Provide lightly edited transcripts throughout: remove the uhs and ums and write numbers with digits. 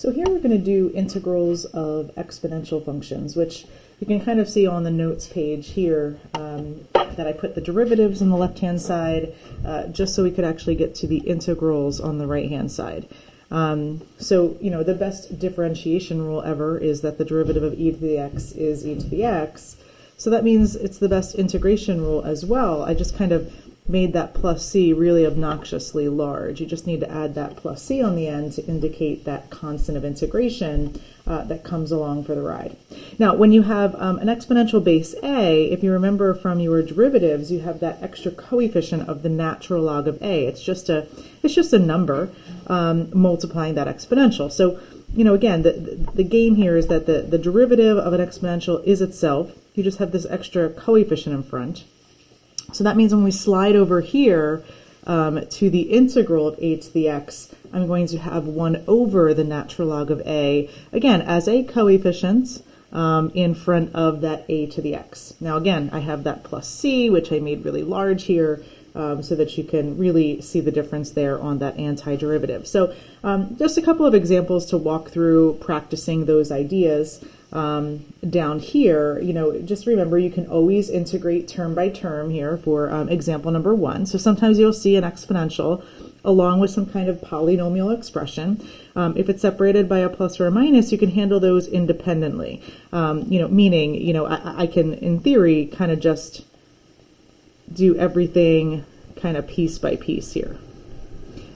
So here we're going to do integrals of exponential functions, which you can kind of see on the notes page here that I put the derivatives on the left-hand side just so we could actually get to the integrals on the right-hand side. So, you know, the best differentiation rule ever is that the derivative of e to the x is e to the x. So that means it's the best integration rule as well. I just kind of made that plus c really obnoxiously large. You just need to add that plus c on the end to indicate that constant of integration that comes along for the ride. Now, when you have an exponential base a, if you remember from your derivatives, you have that extra coefficient of the natural log of a. It's just a number multiplying that exponential. So, you know, again, the game here is that the derivative of an exponential is itself. You just have this extra coefficient in front. So that means when we slide over here to the integral of a to the x, I'm going to have 1 over the natural log of a, again, as a coefficient in front of that a to the x. Now again, I have that plus c, which I made really large here, so that you can really see the difference there on that antiderivative. So just a couple of examples to walk through practicing those ideas. Down here, you know, just remember you can always integrate term by term here for example number 1. So sometimes you'll see an exponential along with some kind of polynomial expression. If it's separated by a plus or a minus, you can handle those independently. You know, meaning, you know, I can, in theory, kind of just do everything kind of piece by piece here.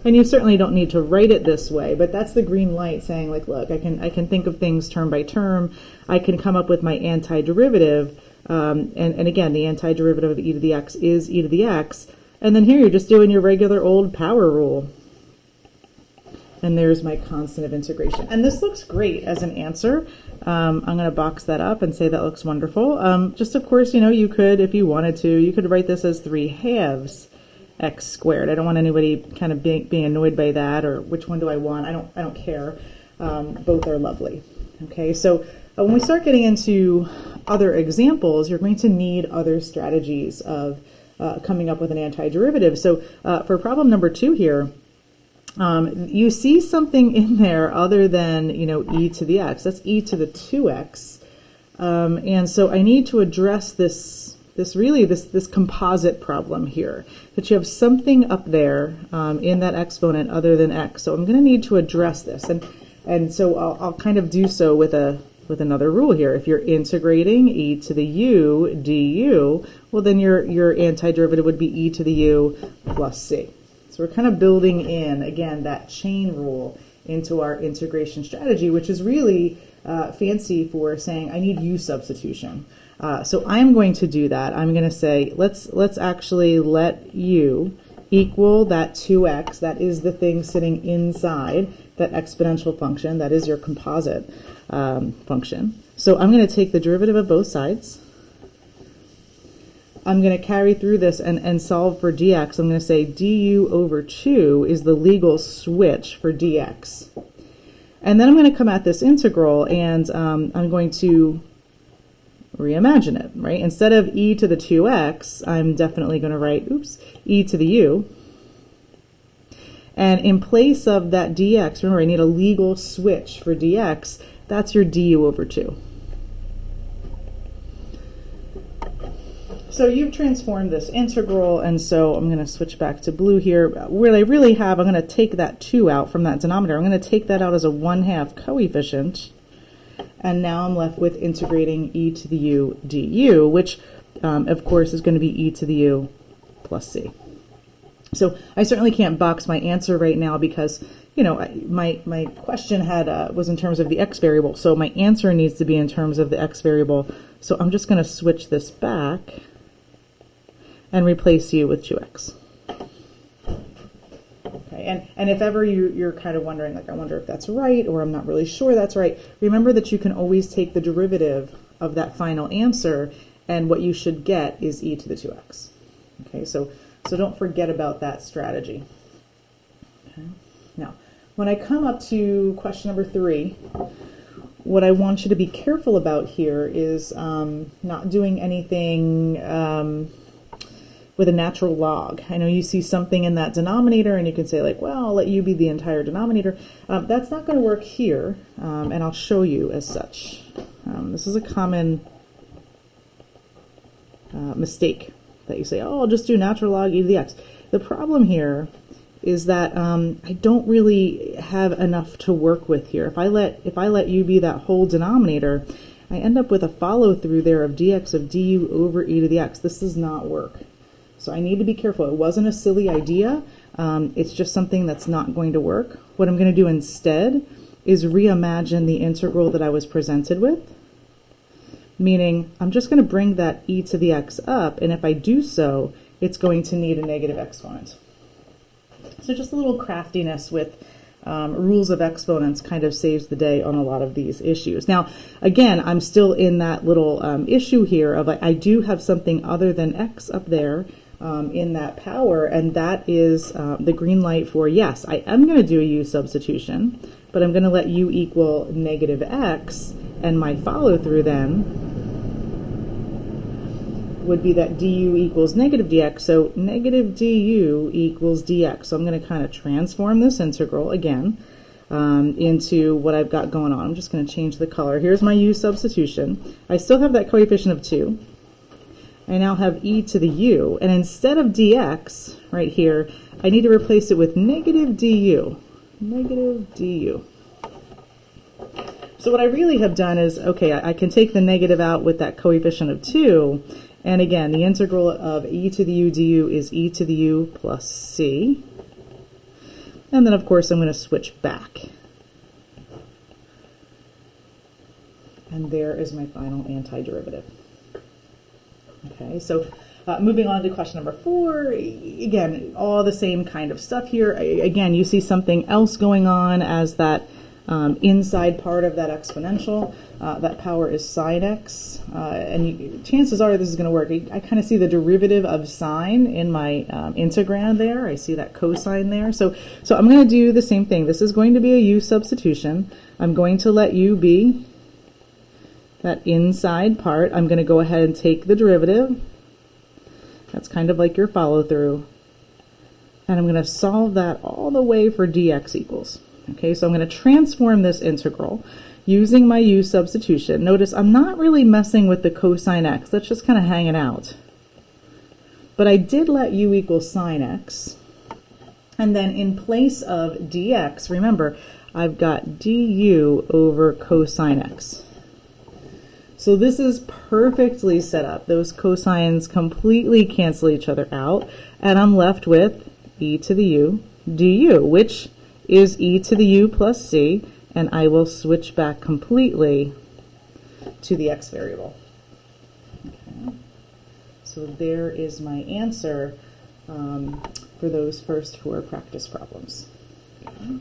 And you certainly don't need to write it this way, but that's the green light saying, like, look, I can think of things term by term. I can come up with my antiderivative, and again, the antiderivative of e to the x is e to the x. And then here you're just doing your regular old power rule. And there's my constant of integration. And this looks great as an answer. I'm going to box that up and say that looks wonderful. Just, of course, you know, you could, if you wanted to, you could write this as 3/2 x squared. I don't want anybody kind of being annoyed by that, or which one do I want? I don't care. Both are lovely. Okay, so when we start getting into other examples, you're going to need other strategies of coming up with an antiderivative. So for problem number 2 here, you see something in there other than, you know, e to the x. That's e to the 2x. And so I need to address this composite problem here, that you have something up there in that exponent other than x. So I'm going to need to address this, and so I'll kind of do so with another rule here. If you're integrating e to the u du, well then your antiderivative would be e to the u plus c. So we're kind of building in, again, that chain rule into our integration strategy, which is really fancy for saying I need u substitution. So I'm going to do that. I'm going to say let's actually let u equal that 2x. That is the thing sitting inside that exponential function. That is your composite function. So I'm going to take the derivative of both sides. I'm going to carry through this and solve for dx. I'm going to say du over 2 is the legal switch for dx. And then I'm going to come at this integral, and I'm going to reimagine it, right? Instead of e to the 2x, I'm definitely going to write, e to the u. And in place of that dx, remember, I need a legal switch for dx. That's your du over 2. So you've transformed this integral, and so I'm going to switch back to blue here. Where I really have, I'm going to take that 2 out from that denominator. I'm going to take that out as a 1/2 coefficient. And now I'm left with integrating e to the u du, which, of course, is going to be e to the u plus c. So I certainly can't box my answer right now because, you know, my question was in terms of the x variable. So my answer needs to be in terms of the x variable. So I'm just going to switch this back and replace u with 2x. Okay, and if ever you're kind of wondering, like, I wonder if that's right, or I'm not really sure that's right, remember that you can always take the derivative of that final answer, and what you should get is e to the 2x. Okay, so don't forget about that strategy. Okay. Now, when I come up to question number 3, what I want you to be careful about here is not doing anything with a natural log. I know you see something in that denominator and you can say like, well, I'll let u be the entire denominator. That's not going to work here, and I'll show you as such. This is a common mistake that you say, oh, I'll just do natural log e to the x. The problem here is that I don't really have enough to work with here. If I let u be that whole denominator, I end up with a follow through there of dx of du over e to the x. This does not work. So I need to be careful. It wasn't a silly idea. It's just something that's not going to work. What I'm going to do instead is reimagine the integral that I was presented with, meaning I'm just going to bring that e to the x up, and if I do so, it's going to need a negative exponent. So just a little craftiness with rules of exponents kind of saves the day on a lot of these issues. Now, again, I'm still in that little issue here of I do have something other than x up there in that power, and that is the green light for, yes, I am going to do a u substitution, but I'm going to let u equal negative x, and my follow through then would be that du equals negative dx, so negative du equals dx. So I'm going to kind of transform this integral again into what I've got going on. I'm just going to change the color. Here's my u substitution. I still have that coefficient of 2. I now have e to the u, and instead of dx right here, I need to replace it with negative du. Negative du. So what I really have done is, okay, I can take the negative out with that coefficient of 2, and again, the integral of e to the u du is e to the u plus c. And then, of course, I'm going to switch back. And there is my final antiderivative. Okay, so moving on to question number 4, again, all the same kind of stuff here. Again, you see something else going on as that inside part of that exponential. That power is sine x, and chances are this is going to work. I kind of see the derivative of sine in my integrand there. I see that cosine there. So I'm going to do the same thing. This is going to be a u substitution. I'm going to let u be that inside part. I'm going to go ahead and take the derivative. That's kind of like your follow through. And I'm going to solve that all the way for dx equals. Okay, so I'm going to transform this integral using my u substitution. Notice I'm not really messing with the cosine x. That's just kind of hanging out. But I did let u equal sine x. And then in place of dx, remember, I've got du over cosine x. So this is perfectly set up. Those cosines completely cancel each other out, and I'm left with e to the u du, which is e to the u plus c, and I will switch back completely to the x variable. Okay. So there is my answer for those first 4 practice problems. Okay.